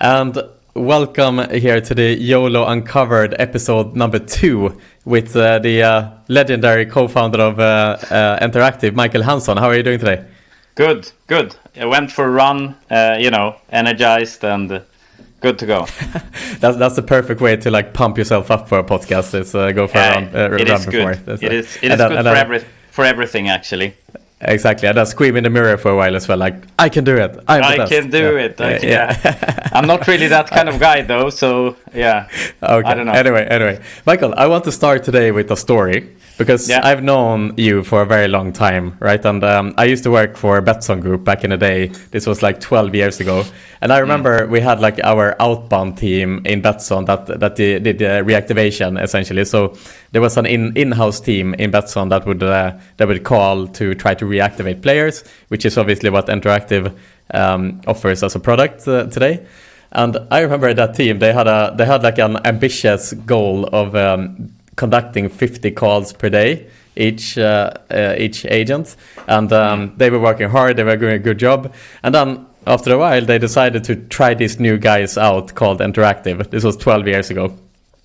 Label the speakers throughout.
Speaker 1: And welcome here to the Yolo Uncovered episode number 2 with the legendary co-founder of Enteractive, Mikael Hansson. How are you doing today?
Speaker 2: Good. I went for a run, energized and good to go.
Speaker 1: That's the perfect way to like pump yourself up for a podcast. Is go for a run
Speaker 2: it is
Speaker 1: before.
Speaker 2: Good. It is good for everything actually.
Speaker 1: Exactly, and I scream in the mirror for a while as well, like, I can do it.
Speaker 2: I can do it. I'm not really that kind of guy though, so yeah.
Speaker 1: Okay.
Speaker 2: I don't know.
Speaker 1: Anyway, Michael, I want to start today with a story because I've known you for a very long time, right? And I used to work for Betsson Group back in the day. This was like 12 years ago, and I remember we had like our outbound team in Betsson that did reactivation essentially. So there was an in-house team in Betsson that would call to try to reactivate players, which is obviously what Enteractive offers as a product today. And I remember that team, they had like an ambitious goal of conducting 50 calls per day, each agent, and they were working hard, they were doing a good job, and then after a while they decided to try these new guys out called Enteractive. This was 12 years ago.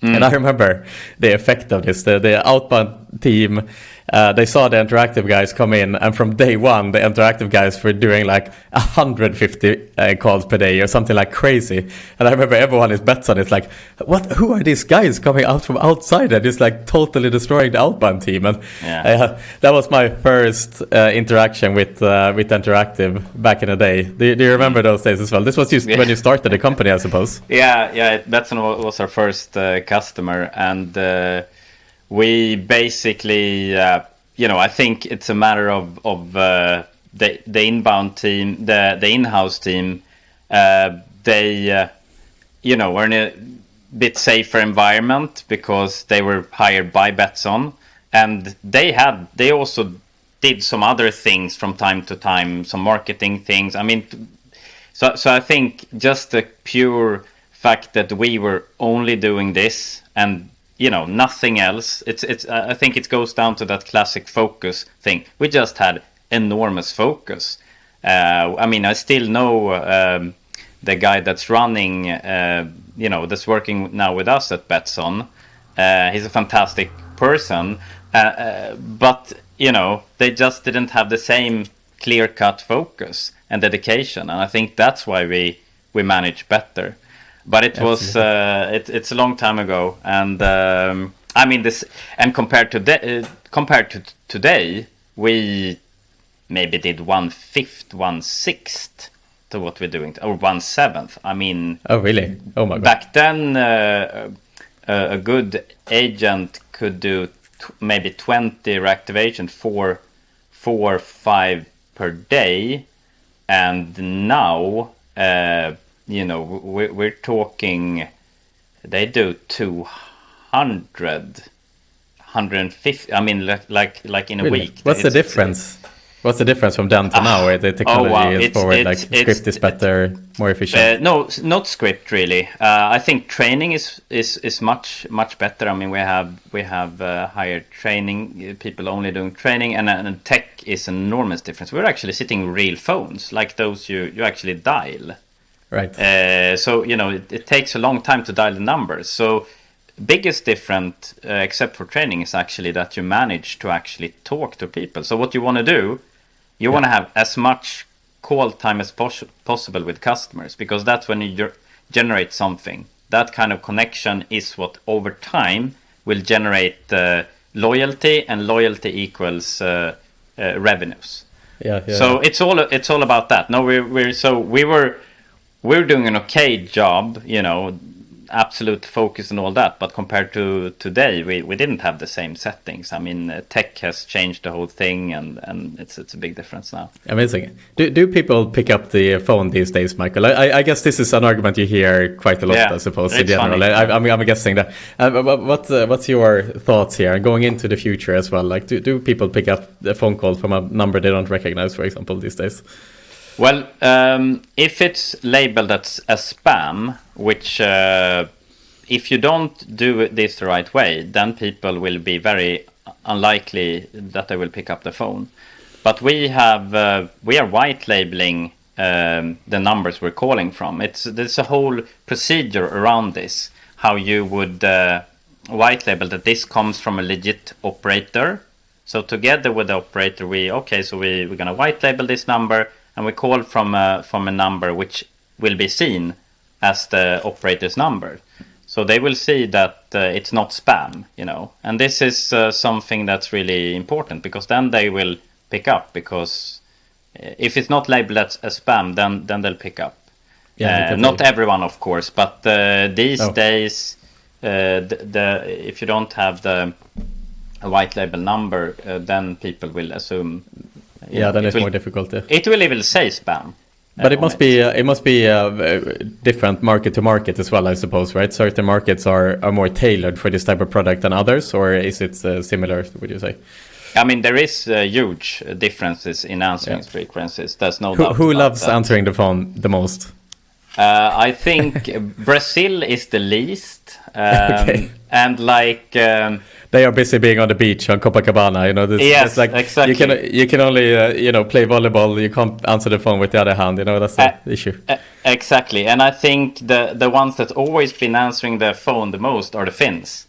Speaker 1: And I remember the effect of this. The outbound team, they saw the Enteractive guys come in, and from day one, the Enteractive guys were doing like 150 calls per day or something like crazy. And I remember everyone in Betsson is like, "What? Who are these guys coming out from outside and just like totally destroying the outbound team?" And that was my first interaction with Enteractive back in the day. Do you remember those days as well? This was just when you started the company, I suppose.
Speaker 2: Yeah. Betsson was our first customer, and we basically, I think it's a matter of the inbound team, the in-house team. They, were in a bit safer environment because they were hired by Betsson, and they also did some other things from time to time, some marketing things. I mean, so I think just the pure fact that we were only doing this and nothing else. I think it goes down to that classic focus thing. We just had enormous focus. I still know the guy that's running, that's working now with us at Betsson. He's a fantastic person, but they just didn't have the same clear-cut focus and dedication, and I think that's why we manage better. But it was it's a long time ago, and compared to today, we maybe did 1/5, 1/6 to what we're doing, or 1/7. I mean,
Speaker 1: oh really? Oh my god!
Speaker 2: Back then, a good agent could do maybe 20 reactivation, 4 or 5 per day, and now. We're talking, they do 200, 150, like in a
Speaker 1: really?
Speaker 2: week.
Speaker 1: What's the difference? What's the difference from then to now? Where the technology is forward, script is better, more efficient?
Speaker 2: No, not script really. I think training is much better. I mean, we have higher training, people only doing training, and tech is an enormous difference. We're actually sitting with real phones, like those you actually dial.
Speaker 1: Right.
Speaker 2: So it takes a long time to dial the numbers. So biggest difference, except for training, is actually that you manage to actually talk to people. So what you want to do, you want to have as much call time as possible with customers, because that's when you generate something. That kind of connection is what over time will generate loyalty, and loyalty equals revenues.
Speaker 1: Yeah.
Speaker 2: So it's all about that. No, we're doing an okay job, absolute focus and all that. But compared to today, we didn't have the same settings. I mean, tech has changed the whole thing, and it's a big difference now.
Speaker 1: Amazing. Do people pick up the phone these days, Michael? I guess this is an argument you hear quite a lot, I suppose, in general. I'm guessing that. What's your thoughts here, going into the future as well? Like, do people pick up the phone call from a number they don't recognize, for example, these days?
Speaker 2: Well, if it's labeled as spam, which if you don't do this the right way, then people will be very unlikely that they will pick up the phone. But we are white labeling the numbers we're calling from. There's a whole procedure around this, how you would white label that this comes from a legit operator. So together with the operator, we're going to white label this number, and we call from a number which will be seen as the operator's number. So they will see that it's not spam, And this is something that's really important, because then they will pick up, because if it's not labeled as spam, then they'll pick up. Yeah, not everyone, of course, but these days, if you don't have the white label number, then people will assume.
Speaker 1: Then it's more difficult.
Speaker 2: It will even say spam.
Speaker 1: But it must be different market to market as well, I suppose, right? Certain markets are more tailored for this type of product than others, or is it similar, would you say?
Speaker 2: I mean, there is huge differences in answering frequencies. There's no doubt.
Speaker 1: Who loves answering the phone the most?
Speaker 2: I think Brazil is the least. And
Speaker 1: they are busy being on the beach on Copacabana,
Speaker 2: Yes, exactly.
Speaker 1: You can only play volleyball. You can't answer the phone with the other hand. That's the issue.
Speaker 2: Exactly, and I think the ones that always been answering the phone the most are the Finns,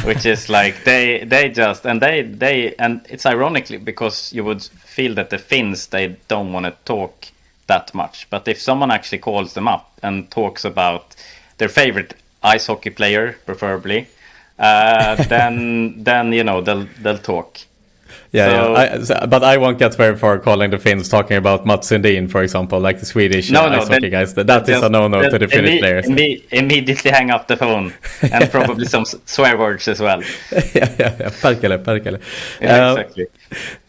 Speaker 2: which is like they just and it's ironically, because you would feel that the Finns, they don't want to talk that much, but if someone actually calls them up and talks about their favorite ice hockey player, preferably, then they'll talk.
Speaker 1: But I won't get very far calling the Finns talking about Mats Sundin, for example, like the Swedish ice hockey guys. That is a no-no to the Finnish players.
Speaker 2: Immediately hang up the phone, and probably some swear words as well.
Speaker 1: Perkele.
Speaker 2: Exactly.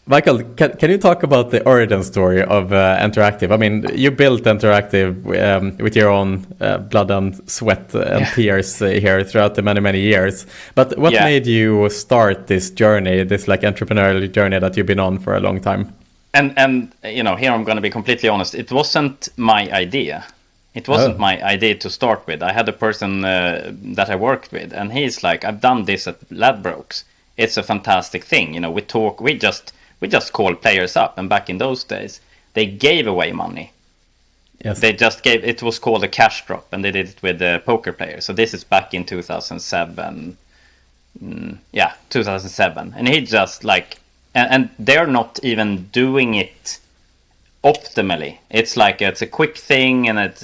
Speaker 1: Mikael, can you talk about the origin story of Enteractive? I mean, you built Enteractive with your own blood and sweat and tears here throughout the many years. But what made you start this journey, this entrepreneurial journey that you've been on for a long time?
Speaker 2: And here I'm going to be completely honest. It wasn't my idea. It wasn't my idea to start with. I had a person that I worked with, and he's like, I've done this at Ladbrokes. It's a fantastic thing. We just call players up, and back in those days, they gave away money.
Speaker 1: Yes.
Speaker 2: They just gave, it was called a cash drop, and they did it with the poker players. So this is back in 2007. 2007. And he just and they're not even doing it optimally. It's it's a quick thing, and it's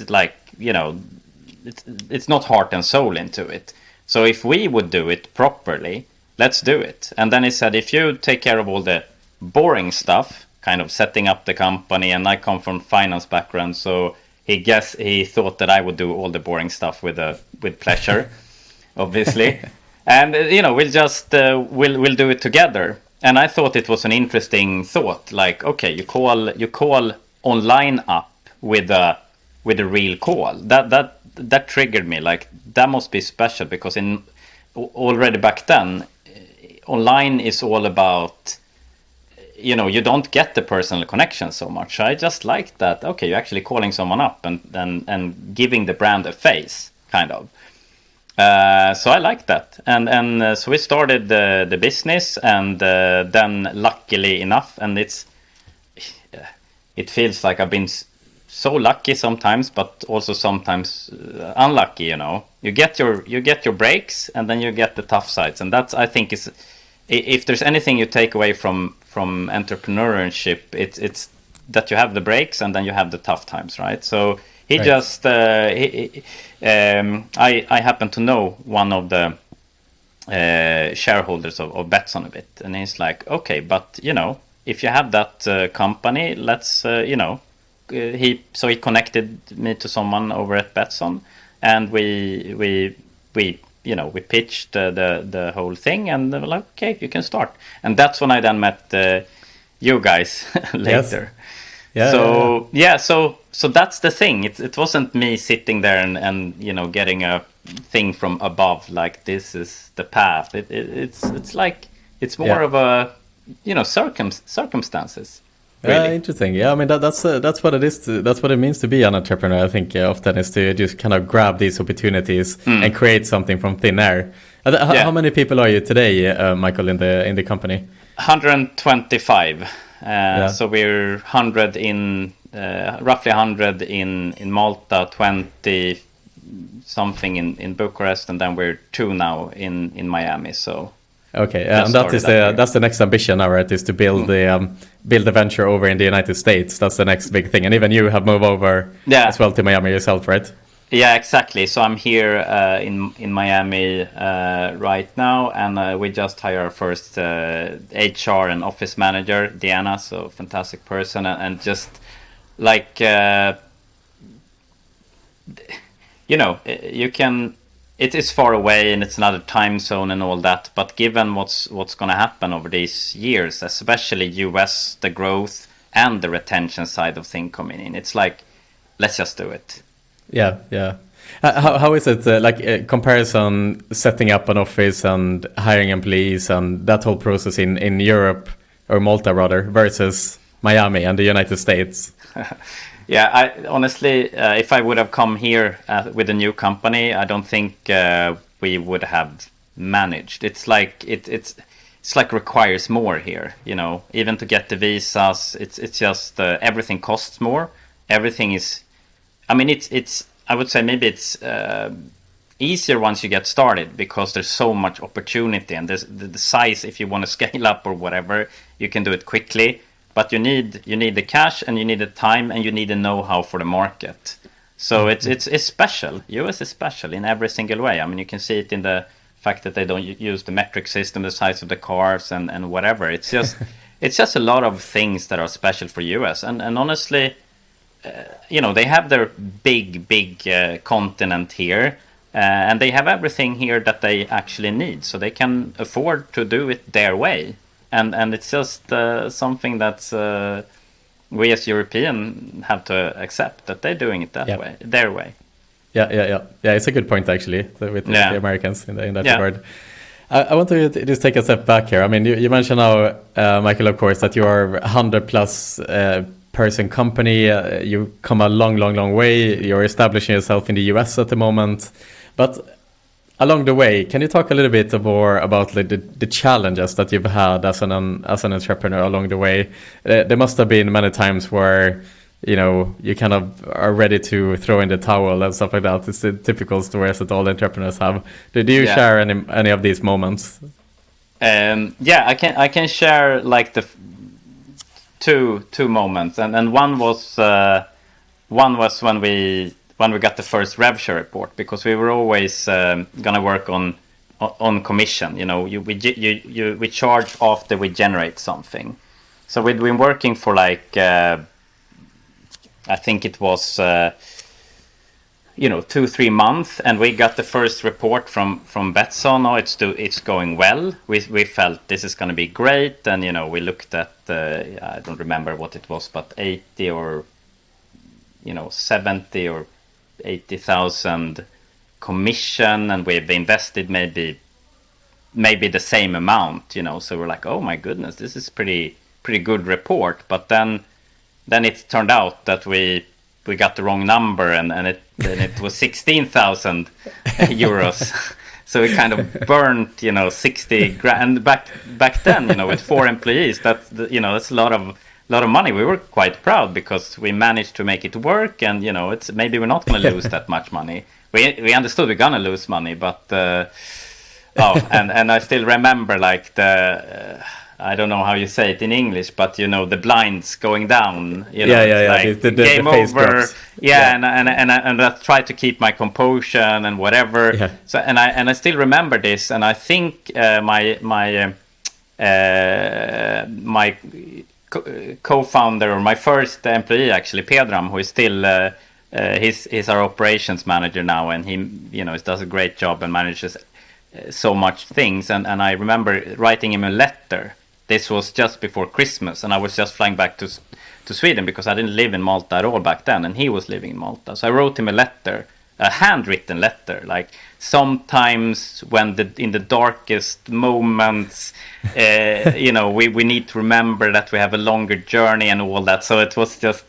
Speaker 2: it's not heart and soul into it. So if we would do it properly, let's do it. And then he said, if you take care of all the boring stuff, kind of setting up the company, and I come from finance background, so he thought that I would do all the boring stuff with pleasure, obviously. And we'll just we'll do it together. And I thought it was an interesting thought, okay, you call online up with a real call. That triggered me, that must be special, because already back then, online is all about, you don't get the personal connection so much. I just liked that. Okay, you're actually calling someone up and giving the brand a face, kind of. So I liked that, and so we started the business, and then luckily enough, and it feels like I've been so lucky sometimes, but also sometimes unlucky. You get your breaks, and then you get the tough sides, and that's, I think, is, if there's anything you take away from entrepreneurship, it's that you have the breaks, and then you have the tough times, right? So he right. just I happen to know one of the shareholders of Betsson a bit, and he's like, okay, but if you have that company, let's he connected me to someone over at Betsson, and we pitched the whole thing, and they were like, okay, you can start. And that's when I then met you guys later.
Speaker 1: Yes.
Speaker 2: So that's the thing. It wasn't me sitting there and getting a thing from above, like this is the path. It's like it's more of a circumstances. Really.
Speaker 1: Interesting. Yeah, I mean that's what it is. That's what it means to be an entrepreneur. I think often is to just kind of grab these opportunities and create something from thin air. How many people are you today, Mikael, in the company?
Speaker 2: 125. So we're 100 in roughly 100 in Malta, 20 something in Bucharest, and then we're 2 now in Miami. So
Speaker 1: okay, and that's the next ambition now, right? Is to build the venture over in the United States. That's the next big thing, and even you have moved over as well to Miami yourself, right?
Speaker 2: Yeah, exactly. So I'm here in Miami right now, and we just hired our first HR and office manager, Diana. So fantastic person, and just like you can. It is far away and it's another time zone and all that. But given what's going to happen over these years, especially US, the growth and the retention side of things coming in, it's like, let's just do it.
Speaker 1: Yeah. How is it comparison setting up an office and hiring employees and that whole process in Europe or Malta rather versus Miami and the United States?
Speaker 2: Yeah, I honestly, if I would have come here with a new company, I don't think we would have managed. It's like it's like requires more here. Even to get the visas, it's just everything costs more. Everything is, I mean, it's. I would say maybe it's easier once you get started because there's so much opportunity and there's the size. If you want to scale up or whatever, you can do it quickly. But you need the cash and you need the time and you need the know-how for the market. So it's special. US is special in every single way. I mean, you can see it in the fact that they don't use the metric system, the size of the cars and whatever. It's just a lot of things that are special for US. And honestly, they have their big continent here. And they have everything here that they actually need. So they can afford to do it their way. And it's just something that we as European have to accept that they're doing it that way, their way.
Speaker 1: Yeah. It's a good point actually with the Americans in that regard. I want to just take a step back here. I mean, you mentioned now, Mikael, of course, that you are 100+ person company. You come a long way. You're establishing yourself in the US at the moment, but along the way, can you talk a little bit more about the challenges that you've had as an entrepreneur along the way? There must have been many times where you kind of are ready to throw in the towel and stuff like that. It's the typical stories that all entrepreneurs have. Do you share any of these moments?
Speaker 2: I can share like the two moments, and one was when we got the first rev share report, because we were always gonna work on commission. We charge after we generate something. So we'd been working for like I think it was 2-3 months, and we got the first report from Betsson. Oh, it's going well. We felt this is going to be great, and we looked at I don't remember what it was, but 80 or 70 or 80,000 commission, and we've invested maybe the same amount. So we're like, oh my goodness, this is pretty good report. But then it turned out that we got the wrong number, and it was 16,000 euros. So we kind of burnt 60 grand back then, with 4 employees. That's a lot of money. We were quite proud because we managed to make it work, and it's maybe we're not going to lose that much money. We understood we're gonna lose money, but and I still remember like the I don't know how you say it in English, but the blinds going down. Like
Speaker 1: the
Speaker 2: game
Speaker 1: face
Speaker 2: over.
Speaker 1: Drops.
Speaker 2: And I tried to keep my composure and whatever. Yeah. So and I still remember this, and I think my co-founder, or my first employee actually, Pedram, who is still he's our operations manager now, and he does a great job and manages so much things. And I remember writing him a letter. This was just before Christmas, and I was just flying back to Sweden because I didn't live in Malta at all back then, and he was living in Malta. So I wrote him a letter, a handwritten letter, like sometimes when in the darkest moments, we need to remember that we have a longer journey and all that. So it was just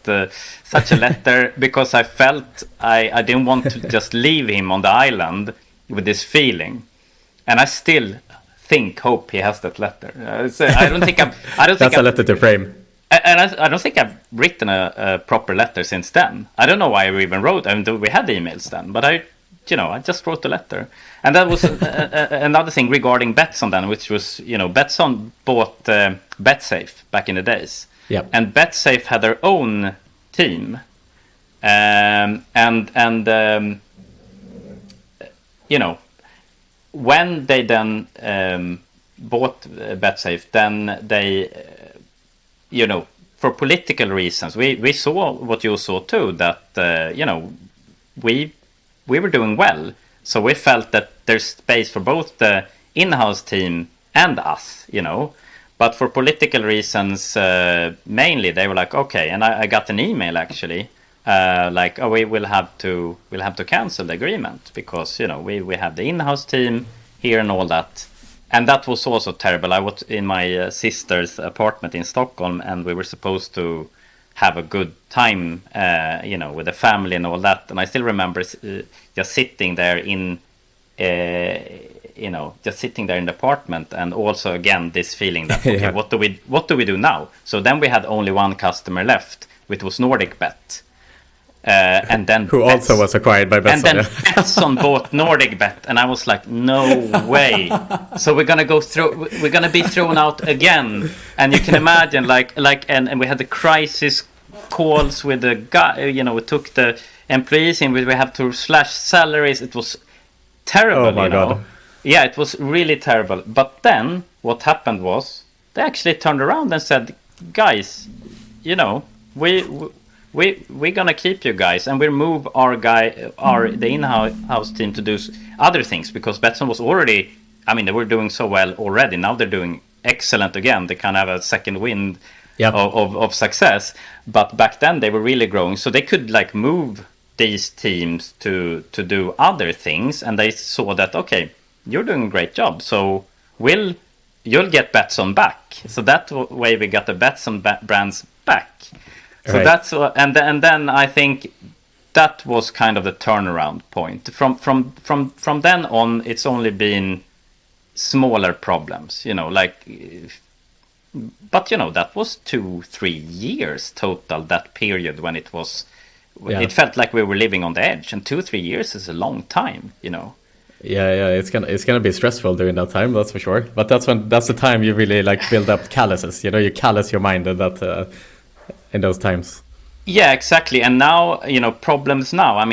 Speaker 2: such a letter because I felt I didn't want to just leave him on the island with this feeling, and I still hope he has that letter. I don't think
Speaker 1: that's a letter to frame.
Speaker 2: And I don't think I've written a proper letter since then. I don't know why I even wrote. I mean, we had emails then, but I just wrote a letter. And that was another thing regarding Betsson then, which was, Betsson bought BetSafe back in the days.
Speaker 1: Yep.
Speaker 2: And BetSafe had their own team. When they then bought BetSafe, then they, for political reasons, we saw what you saw too, that, we were doing well. So we felt that there's space for both the in-house team and us, But for political reasons, mainly, they were like, okay. And I got an email actually, we'll have to cancel the agreement because we have the in-house team here and all that. And that was also terrible. I was in my sister's apartment in Stockholm, and we were supposed to have a good time, with the family and all that. And I still remember just sitting there just sitting there in the apartment, and also again this feeling that okay, what do we do now? So then we had only one customer left, which was NordicBet. And then
Speaker 1: who also was acquired by Betsson.
Speaker 2: And then Betsson bought NordicBet, and I was like, no way. So we're gonna be thrown out again. And you can imagine, and we had the crisis calls with the guy. We took the employees in. We have to slash salaries. It was terrible.
Speaker 1: Oh my God.
Speaker 2: Yeah, it was really terrible. But then what happened was they actually turned around and said, guys, we're gonna keep you guys, and we'll move the in-house team to do other things, because Betsson was already, they were doing so well already. Now they're doing excellent again. They kind of have a second wind of success. But back then they were really growing, so they could move these teams to do other things, and they saw that okay, you're doing a great job, so you'll get Betsson back. So that way we got the Betsson brands back. So that's and then I think that was kind of the turnaround point. From then on, it's only been smaller problems, but that was 2-3 years total. That period when it was, it felt like we were living on the edge, and 2-3 years is a long time,
Speaker 1: Yeah, it's gonna be stressful during that time, that's for sure. But that's the time you really build up calluses. You callous your mind in those times.
Speaker 2: Yeah, exactly. And now, problems now.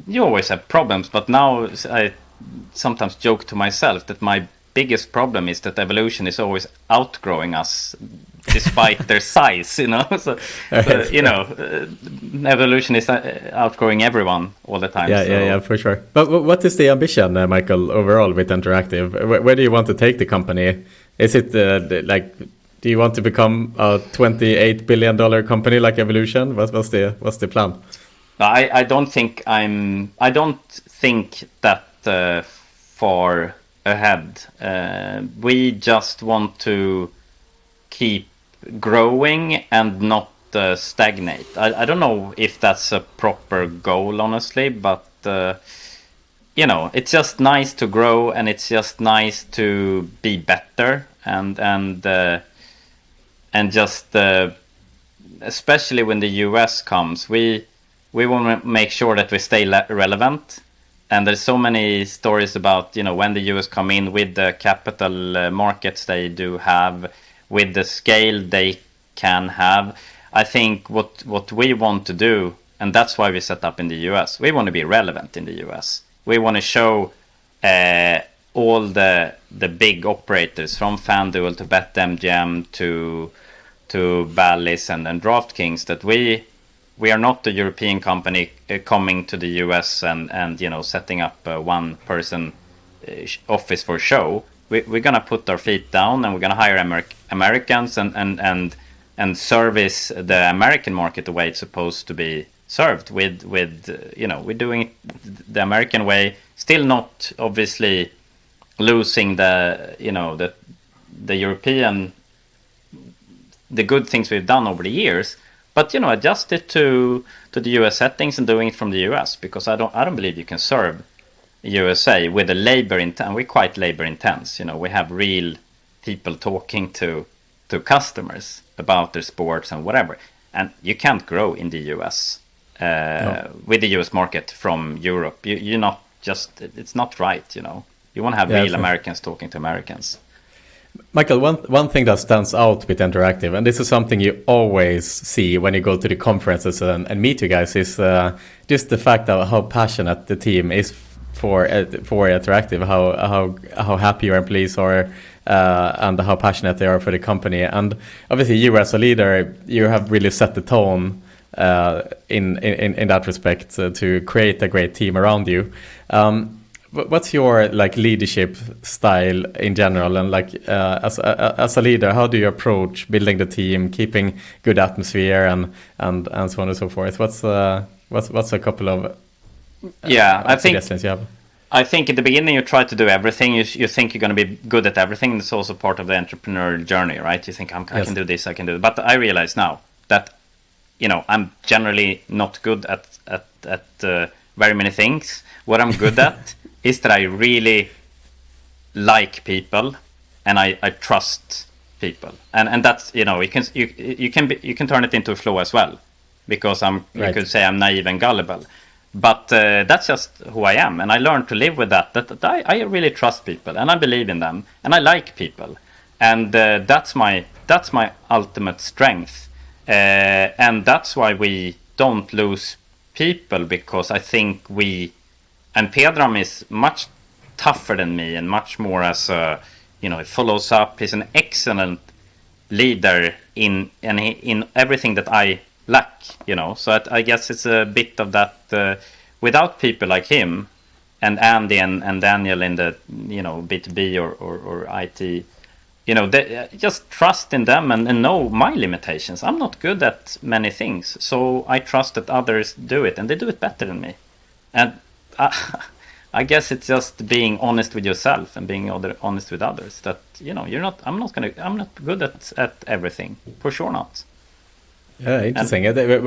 Speaker 2: You always have problems, but now I sometimes joke to myself that my biggest problem is that evolution is always outgrowing us despite their size, So evolution is outgrowing everyone all the time.
Speaker 1: Yeah, for sure. But what is the ambition, Mikael, overall with Enteractive? Where do you want to take the company? Is it do you want to become a $28 billion company like Evolution? What's the plan?
Speaker 2: I don't think that far ahead. We just want to keep growing and not stagnate. I don't know if that's a proper goal, honestly, but it's just nice to grow, and it's just nice to be better, and just especially when the US comes, we want to make sure that we stay relevant. And there's so many stories about when the US come in with the capital markets they do have, with the scale they can have. I think what we want to do, and that's why we set up in the US, we want to be relevant in the US. We want to show all the big operators, from FanDuel to BetMGM to Bally's and DraftKings, that we are not a European company coming to the US and setting up a one-person office for show. We're gonna put our feet down, and we're gonna hire Americans and service the American market the way it's supposed to be served. With we're doing it the American way, still not obviously losing the European, the good things we've done over the years, but adjust it to the US settings and doing it from the US, because I don't believe you can serve USA with a labor intense. We're quite labor intense. We have real people talking to customers. about their sports and whatever. And you can't grow in the US with the US market from Europe. You're not just, it's not right, you know. You want to have real Americans talking to Americans.
Speaker 1: Michael, one thing that stands out with Enteractive, and this is something you always see when you go to the conferences and meet you guys, is just the fact of how passionate the team is for Enteractive, how happy your employees are, and how passionate they are for the company. And obviously, you as a leader, you have really set the tone in that respect to create a great team around you. What's your like leadership style in general, and like as a leader, how do you approach building the team, keeping good atmosphere, and so on and so forth? What's a couple of suggestions you have?
Speaker 2: I think at the beginning you try to do everything. You think you're going to be good at everything. It's also part of the entrepreneurial journey, right? You think I can do this, I can do it. But I realize now that I'm generally not good at very many things. What I'm good at is that I really like people and I trust people, and that's you can turn it into a flaw as well, because you could say I'm naive and gullible, but that's just who I am, and I learned to live with that I really trust people and I believe in them and I like people, and that's my ultimate strength, and that's why we don't lose people, because I think and Pedram is much tougher than me and much more as he follows up. He's an excellent leader in everything that I lack, So I guess it's a bit of that. Without people like him and Andy and Daniel in the B2B or IT, they, just trust in them and know my limitations. I'm not good at many things, so I trust that others do it and they do it better than me. And I guess it's just being honest with yourself and being honest with others. That I'm not good at everything, for sure not.
Speaker 1: Yeah, interesting.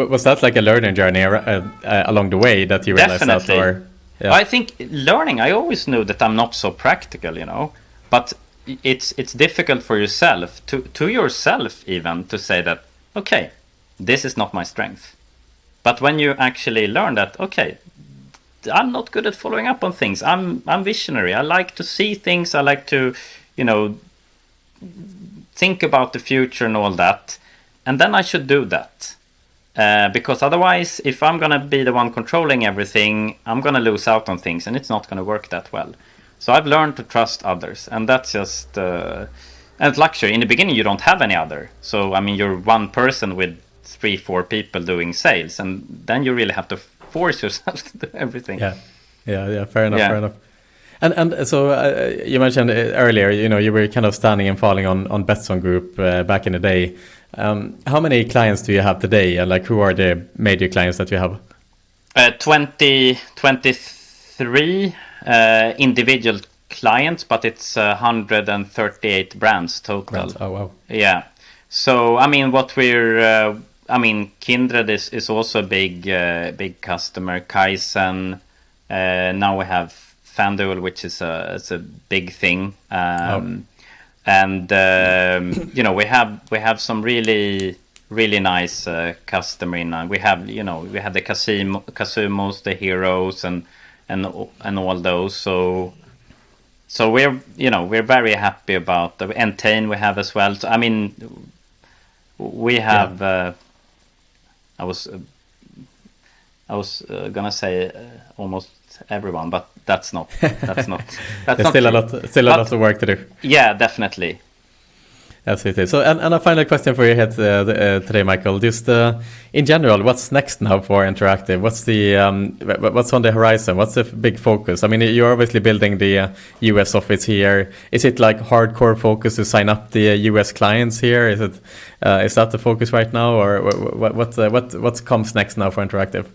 Speaker 1: Was that like a learning journey along the way that you realized that? Or, yeah.
Speaker 2: I think learning. I always knew that I'm not so practical, but it's difficult for yourself to yourself even to say that, okay, this is not my strength. But when you actually learn that, okay, I'm not good at following up on things. I'm visionary. I like to see things. I like to, think about the future and all that. And then I should do that. Because otherwise, if I'm going to be the one controlling everything, I'm going to lose out on things and it's not going to work that well. So I've learned to trust others. And that's just, and it's luxury. In the beginning, you don't have any other. So, I mean, you're one person with 3-4 people doing sales. And then you really have to force yourself to do everything.
Speaker 1: Yeah. Fair enough. And so you mentioned earlier, you were kind of standing and falling on Betsson Group back in the day. How many clients do you have today, and like who are the major clients that you have? 23 individual clients, but it's 138 brands total. Oh wow!
Speaker 2: Yeah. So I mean, Kindred is also a big customer. Kaizen. Now we have FanDuel, which is a big thing. And we have some really nice customer in. We have we have the Casumos, the Heroes, and all those. So we're very happy about the Entain we have as well. So I mean, we have. I was gonna say almost everyone, but that's not. There's
Speaker 1: still a lot of work to do.
Speaker 2: Yeah, definitely.
Speaker 1: Absolutely. So, and a final question for you here today, Michael. Just in general, what's next now for Enteractive? What's on the horizon? What's the big focus? I mean, you're obviously building the US office here. Is it like hardcore focus to sign up the US clients here? Is that the focus right now, or what comes next now for Enteractive?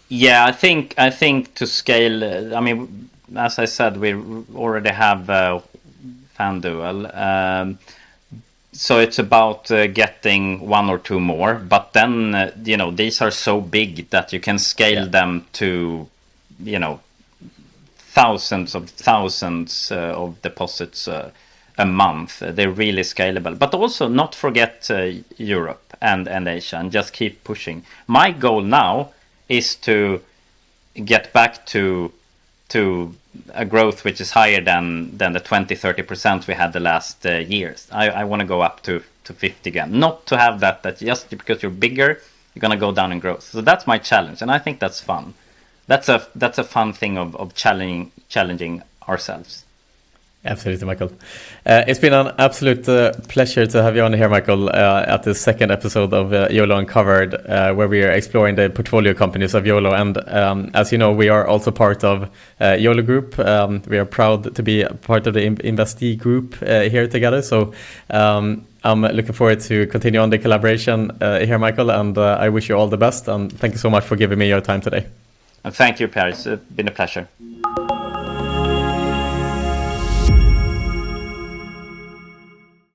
Speaker 2: Yeah, I think to scale. I mean, as I said, we already have FanDuel. So it's about getting one or two more, but then these are so big that you can scale them to thousands of deposits a month. They're really scalable. But also not forget Europe and Asia, and just keep pushing. My goal now is to get back to a growth which is higher than the 20-30% we had the last years. I want to go up to 50 again. Not to have that just because you're bigger, you're going to go down in growth. So that's my challenge, and I think that's fun. That's a fun thing of challenging ourselves.
Speaker 1: Absolutely, Michael. It's been an absolute pleasure to have you on here, Michael, at the second episode of Yolo Uncovered, where we are exploring the portfolio companies of Yolo. And as you know, we are also part of Yolo Group. We are proud to be part of the investee group here together. So I'm looking forward to continue on the collaboration here, Michael. And I wish you all the best. And thank you so much for giving me your time today.
Speaker 2: And thank you, Per. It's been a pleasure.